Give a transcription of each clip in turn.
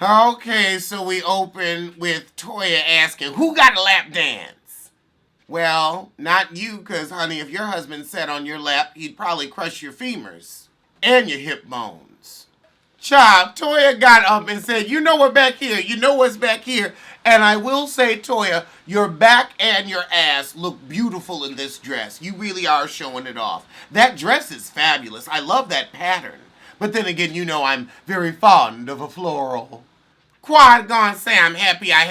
Okay, so we open with Toya asking, who got a lap dance? Well, not you, because, honey, if your husband sat on your lap, he'd probably crush your femurs and your hip bones. Child, Toya got up and said, you know what back here? You know what's back here? And I will say, Toya, your back and your ass look beautiful in this dress. You really are showing it off. That dress is fabulous. I love that pattern. But then again, you know I'm very fond of a floral. Quad gonna say I'm happy I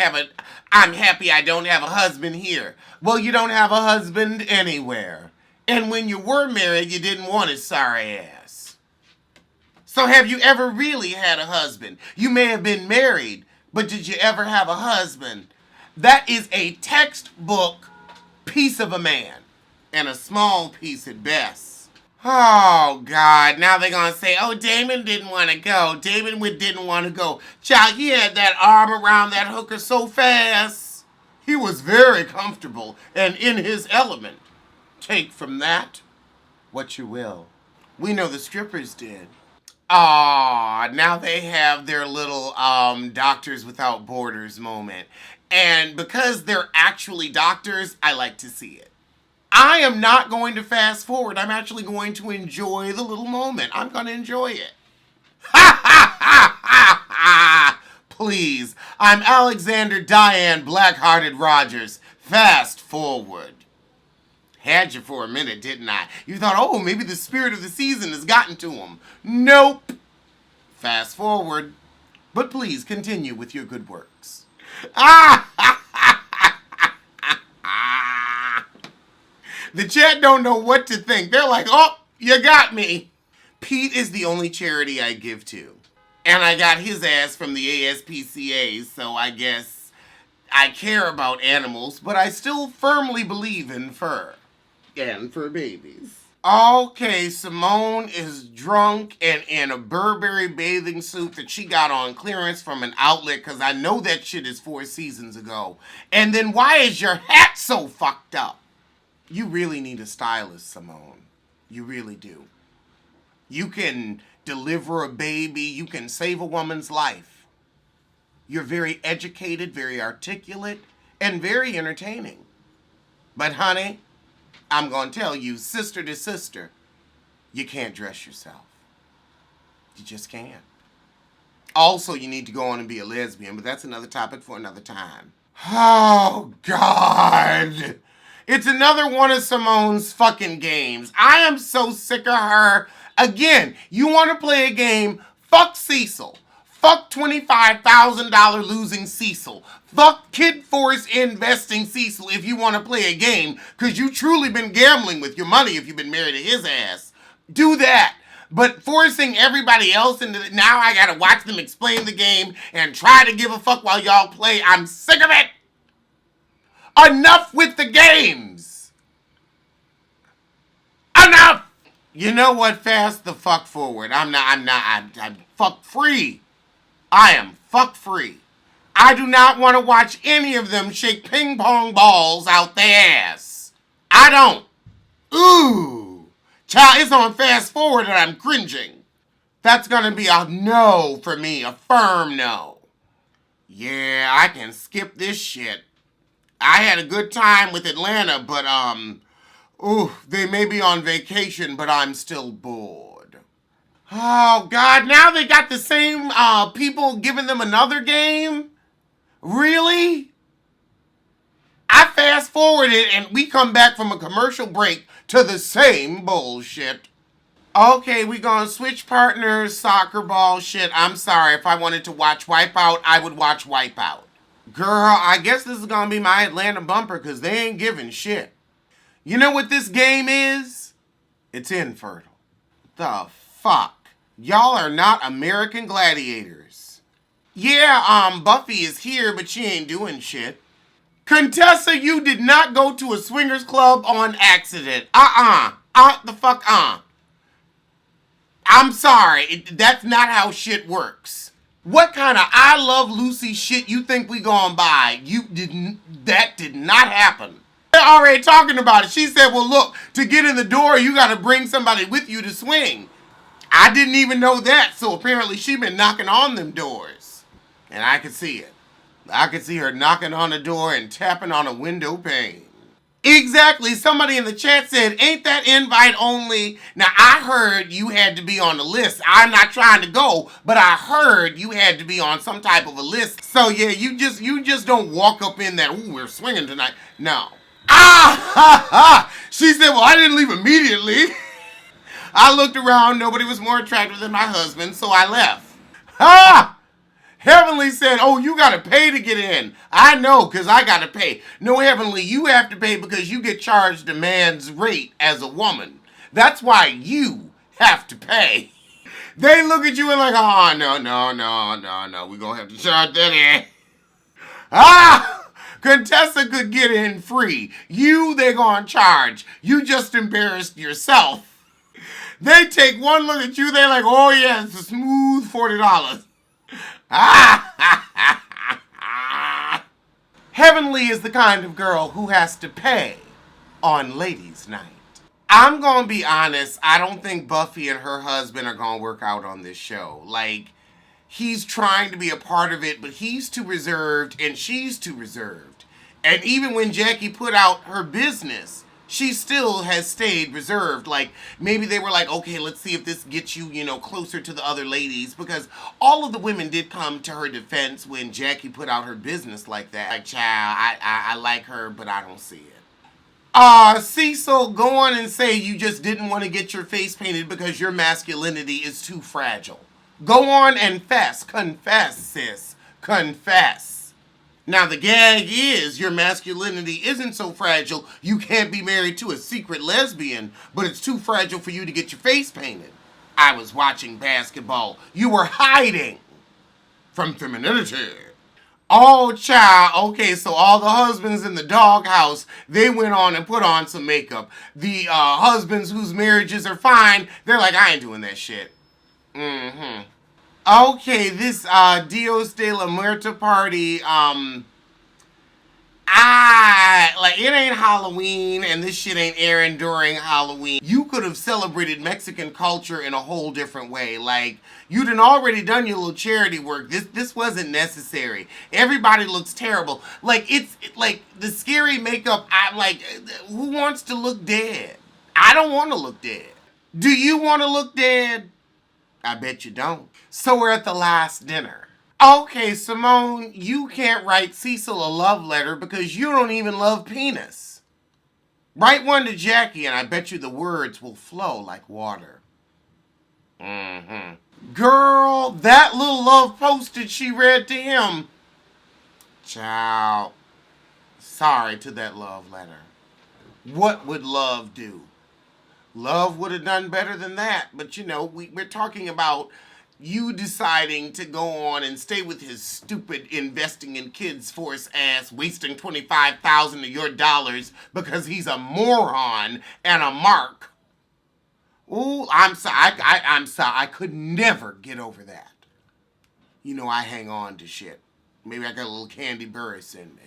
don't have a husband here. Well, you don't have a husband anywhere. And when you were married, you didn't want his sorry ass. So have you ever really had a husband? You may have been married, but did you ever have a husband? That is a textbook piece of a man. And a small piece at best. Oh, God. Now they're going to say, oh, Damon didn't want to go. Damon didn't want to go. Child, he had that arm around that hooker so fast. He was very comfortable and in his element. Take from that what you will. We know the strippers did. Aw, now they have their little Doctors Without Borders moment. And because they're actually doctors, I like to see it. I am not going to fast forward. I'm actually going to enjoy the little moment. I'm going to enjoy it. Ha ha ha ha ha! Please, I'm Alexander Diane Black-Hearted Rodgers. Fast forward. Had you for a minute, didn't I? You thought, oh, maybe the spirit of the season has gotten to him. Nope. Fast forward. But please continue with your good works. Ah ha! The chat don't know what to think. They're like, oh, you got me. Pete is the only charity I give to. And I got his ass from the ASPCA, so I guess I care about animals, but I still firmly believe in fur. And fur babies. Okay, Simone is drunk and in a Burberry bathing suit that she got on clearance from an outlet, because I know that shit is 4 seasons ago. And then why is your hat so fucked up? You really need a stylist, Simone. You really do. You can deliver a baby. You can save a woman's life. You're very educated, very articulate, and very entertaining. But honey, I'm going to tell you, sister to sister, you can't dress yourself. You just can't. Also, you need to go on and be a lesbian, but that's another topic for another time. Oh, God. It's another one of Simone's fucking games. I am so sick of her. Again, you want to play a game? Fuck Cecil. Fuck $25,000 losing Cecil. Fuck Kid Force investing Cecil if you want to play a game, because you truly been gambling with your money if you've been married to his ass. Do that. But forcing everybody else into it, now I gotta watch them explain the game and try to give a fuck while y'all play. I'm sick of it. Enough with the games! Enough! You know what? Fast the fuck forward. I'm fuck free. I am fuck free. I do not want to watch any of them shake ping pong balls out their ass. I don't. Ooh. Child, it's on fast forward and I'm cringing. That's gonna be a no for me. A firm no. Yeah, I can skip this shit. I had a good time with Atlanta, but, they may be on vacation, but I'm still bored. Oh, God, now they got the same, people giving them another game? Really? I fast forwarded and we come back from a commercial break to the same bullshit. Okay, we gonna switch partners, soccer ball shit. I'm sorry, if I wanted to watch Wipeout, I would watch Wipeout. Girl, I guess this is gonna be my Atlanta bumper because they ain't giving shit. You know what this game is? It's infertile. The fuck? Y'all are not American Gladiators. Yeah, Buffy is here, but she ain't doing shit. Contessa, you did not go to a swingers club on accident. The fuck. I'm sorry, that's not how shit works. What kind of I Love Lucy shit you think we gonna buy? That did not happen. They're already talking about it. She said, well, look, to get in the door, you gotta bring somebody with you to swing. I didn't even know that, so apparently she been knocking on them doors. And I could see it. I could see her knocking on the door and tapping on a window pane. Exactly. Somebody in the chat said, ain't that invite only? Now, I heard you had to be on the list. I'm not trying to go, but I heard you had to be on some type of a list. So, yeah, you just don't walk up in that, ooh, we're swinging tonight. No. Ah, ha, ha. She said, well, I didn't leave immediately. I looked around. Nobody was more attractive than my husband, so I left. Ha! Heavenly said, oh, you got to pay to get in. I know, because I got to pay. No, Heavenly, you have to pay because you get charged a man's rate as a woman. That's why you have to pay. They look at you and like, oh, no. We're going to have to charge that in. Ah! Contessa could get in free. You, they're going to charge. You just embarrassed yourself. They take one look at you, they're like, oh, yeah, it's a smooth $40. Heavenly is the kind of girl who has to pay on ladies' night. I'm gonna be honest, I don't think Buffy and her husband are gonna work out on this show. Like, he's trying to be a part of it, but he's too reserved and she's too reserved. And even when Jackie put out her business, she still has stayed reserved. Like, maybe they were like, okay, let's see if this gets you, closer to the other ladies. Because all of the women did come to her defense when Jackie put out her business like that. Like, child, I like her, but I don't see it. Cecil, go on and say you just didn't want to get your face painted because your masculinity is too fragile. Go on and confess, sis. Confess. Now, the gag is your masculinity isn't so fragile you can't be married to a secret lesbian, but it's too fragile for you to get your face painted. I was watching basketball. You were hiding from femininity. Oh, child. Okay, so all the husbands in the doghouse, they went on and put on some makeup. The husbands whose marriages are fine, they're like, I ain't doing that shit. Mm-hmm. Okay, this Dios de la Muerta party, it ain't Halloween and this shit ain't airing during Halloween. You could have celebrated Mexican culture in a whole different way. Like, you done already done your little charity work. This wasn't necessary. Everybody looks terrible. Like, it's like the scary makeup. I'm like, who wants to look dead? I don't want to look dead. Do you want to look dead? I bet you don't. So we're at the last dinner. Okay, Simone, you can't write Cecil a love letter because you don't even love penis. Write one to Jackie and I bet you the words will flow like water. Mm-hmm. Girl, that little love posted she read to him. Child, sorry to that love letter. What would love do? Love would have done better than that. But, we're talking about you deciding to go on and stay with his stupid investing in kids force ass, wasting $25,000 of your dollars because he's a moron and a mark. Ooh, I'm sorry. I'm sorry. I could never get over that. I hang on to shit. Maybe I got a little Candy Burris in me.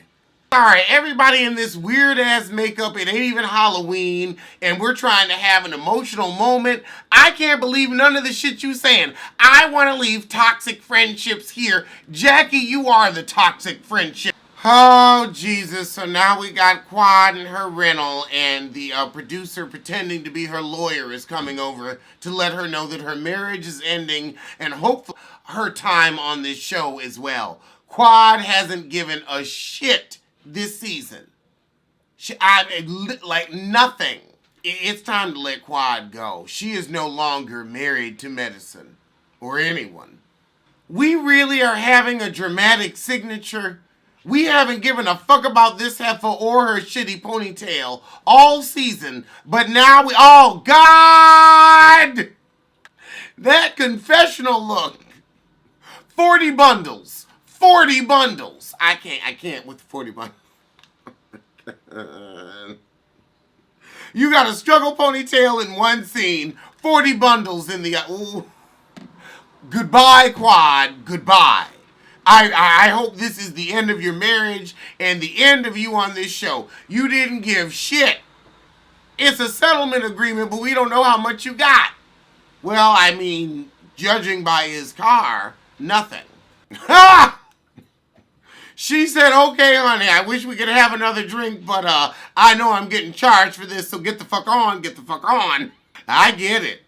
Sorry, everybody in this weird-ass makeup, it ain't even Halloween, and we're trying to have an emotional moment. I can't believe none of the shit you saying. I want to leave toxic friendships here. Jackie, you are the toxic friendship. Oh, Jesus. So now we got Quad and her rental, and the producer pretending to be her lawyer is coming over to let her know that her marriage is ending, and hopefully her time on this show as well. Quad hasn't given a shit this season. Like nothing. It's time to let Quad go. She is no longer married to medicine or anyone. We really are having a dramatic signature. We haven't given a fuck about this heifer or her shitty ponytail all season, but now oh God! That confessional look. 40 bundles. 40 bundles. I can't with 40 bundles. You got a struggle ponytail in one scene, 40 bundles in the ooh. Goodbye, Quad. Goodbye. I hope this is the end of your marriage and the end of you on this show. You didn't give shit. It's a settlement agreement, but we don't know how much you got. Well, I mean, judging by his car, nothing. Ha! She said, okay, honey, I wish we could have another drink, but I know I'm getting charged for this, so get the fuck on, get the fuck on. I get it.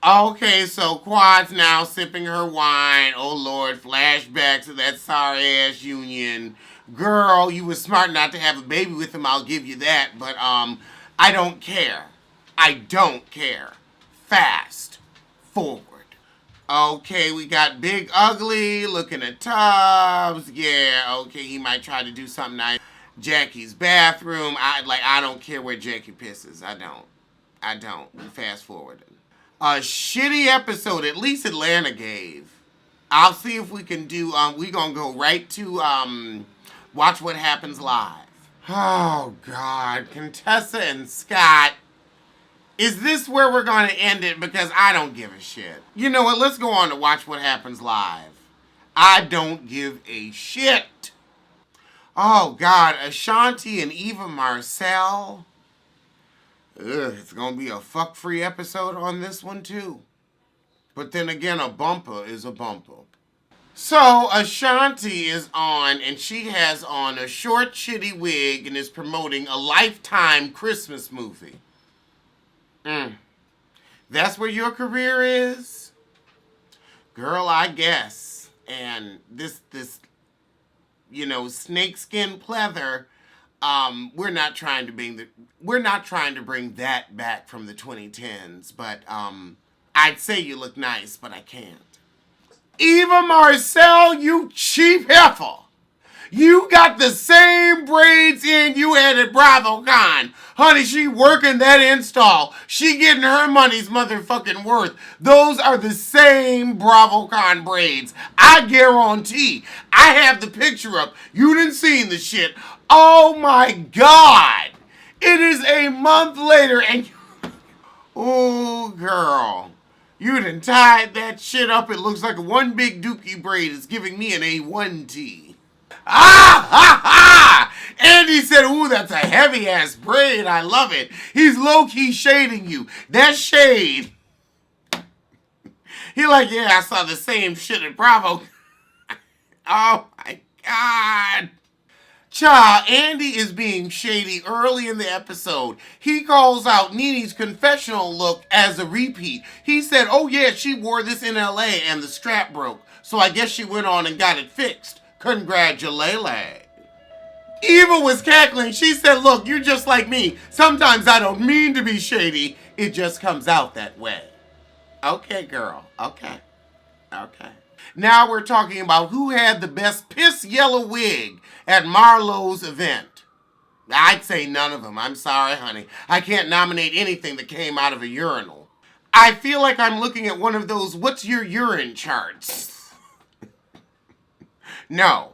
Okay, so Quad's now sipping her wine. Oh Lord, flashbacks of that sorry ass union. Girl, you was smart not to have a baby with him, I'll give you that, but I don't care. I don't care. Fast forward. Okay, we got Big Ugly looking at tubs. Yeah, okay, he might try to do something nice. Jackie's bathroom. I don't care where Jackie pisses. I don't. Fast forward. A shitty episode, at least Atlanta gave. I'll see if we can do, we gonna go right to, Watch What Happens Live. Oh, God. Contessa and Scott. Is this where we're gonna end it? Because I don't give a shit. You know what? Let's go on to Watch What Happens Live. I don't give a shit. Oh, God. Ashanti and Eva Marcel. Ugh, it's gonna be a fuck-free episode on this one, too. But then again, a bumper is a bumper. So, Ashanti is on, and she has on a short, shitty wig and is promoting a Lifetime Christmas movie. That's where your career is? Girl, I guess. And this snakeskin pleather, we're not trying to bring that back from the 2010s, but I'd say you look nice, but I can't. Eva Marcel, you cheap heifer. You got the same braids in you had at BravoCon. Honey, she working that install. She getting her money's motherfucking worth. Those are the same BravoCon braids. I guarantee. I have the picture up. You didn't see the shit. Oh my God. It is a month later and oh, girl. You done tied that shit up. It looks like one big dookie braid. It's giving me an A1T. Ah, ha, ha! Andy said, ooh, that's a heavy-ass braid. I love it. He's low-key shading you. That shade. He like, yeah, I saw the same shit at Bravo. Oh, my God. Child, Andy is being shady early in the episode. He calls out NeNe's confessional look as a repeat. He said, oh, yeah, she wore this in L.A. and the strap broke. So I guess she went on and got it fixed. Congratulations. Eva was cackling. She said, look, you're just like me. Sometimes I don't mean to be shady. It just comes out that way. Okay, girl. Okay. Now we're talking about who had the best piss yellow wig at Marlowe's event. I'd say none of them. I'm sorry, honey. I can't nominate anything that came out of a urinal. I feel like I'm looking at one of those what's your urine charts. No.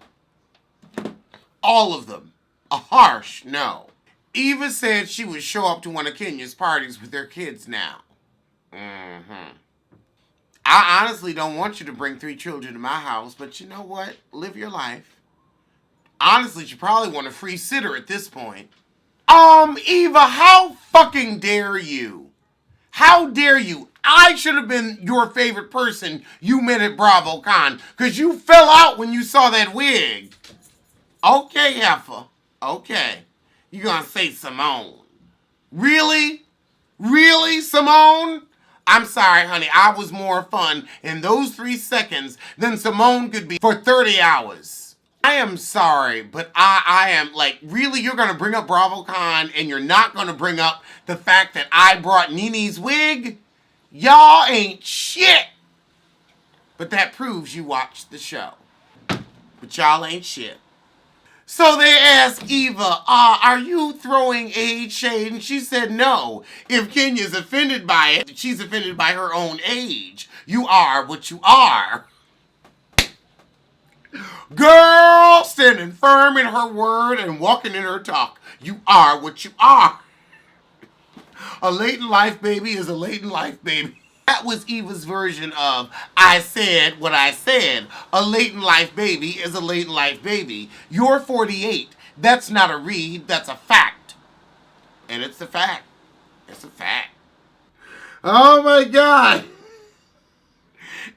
All of them. A harsh no. Eva said she would show up to one of Kenya's parties with their kids now. I honestly don't want you to bring 3 children to my house, but you know what? Live your life. Honestly, you probably want a free sitter at this point. Eva, how fucking dare you? How dare you? I should have been your favorite person you met at BravoCon, because you fell out when you saw that wig. Okay, heifer. Okay. You're going to say Simone. Really? Really, Simone? I'm sorry, honey. I was more fun in those 3 seconds than Simone could be for 30 hours. I am sorry, but I am like, really? You're going to bring up BravoCon and you're not going to bring up the fact that I brought NeNe's wig? Y'all ain't shit. But that proves you watched the show. But y'all ain't shit. So they asked Eva, are you throwing age shade? And she said no. If Kenya's offended by it, she's offended by her own age. You are what you are. Girl, standing firm in her word and walking in her talk. You are what you are. A late in life baby is a late in life baby. That was Eva's version of I said what I said. A late in life baby is a late in life baby. You're 48. That's not a read. That's a fact. And it's a fact. It's a fact. Oh my God.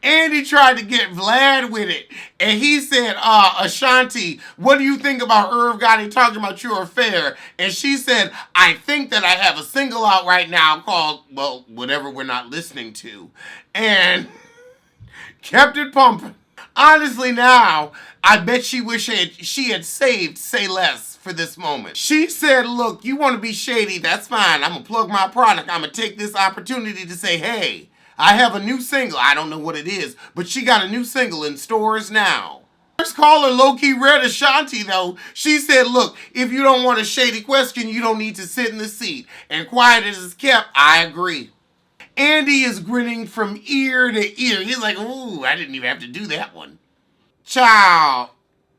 Andy tried to get Vlad with it. And he said, Ashanti, what do you think about Irv Gotti talking about your affair? And she said, I think that I have a single out right now called, well, whatever we're not listening to. And kept it pumping. Honestly, now, I bet she wish she had saved Say Less for this moment. She said, look, you want to be shady, that's fine. I'm going to plug my product. I'm going to take this opportunity to say, hey, I have a new single. I don't know what it is, but she got a new single in stores now. First caller low-key read Ashanti, though. She said, look, if you don't want a shady question, you don't need to sit in the seat. And quiet as it's kept, I agree. Andy is grinning from ear to ear. He's like, ooh, I didn't even have to do that one. Child,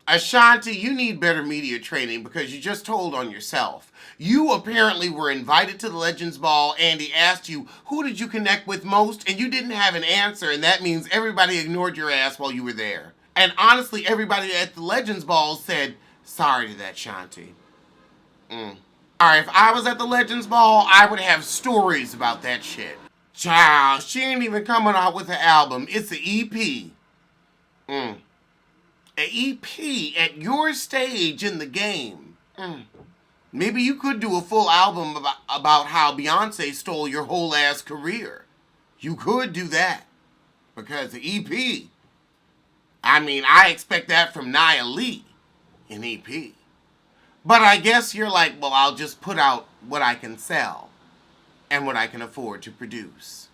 Ashanti, you need better media training because you just told on yourself. You apparently were invited to the Legends Ball. Andy asked you, who did you connect with most? And you didn't have an answer, and that means everybody ignored your ass while you were there. And honestly, everybody at the Legends Ball said, sorry to that, Shanti. Alright, if I was at the Legends Ball, I would have stories about that shit. Child, she ain't even coming out with an album. It's an EP. An EP at your stage in the game. Maybe you could do a full album about how Beyonce stole your whole ass career. You could do that. Because the EP, I mean, I expect that from Nia Lee, an EP. But I guess you're like, well, I'll just put out what I can sell and what I can afford to produce.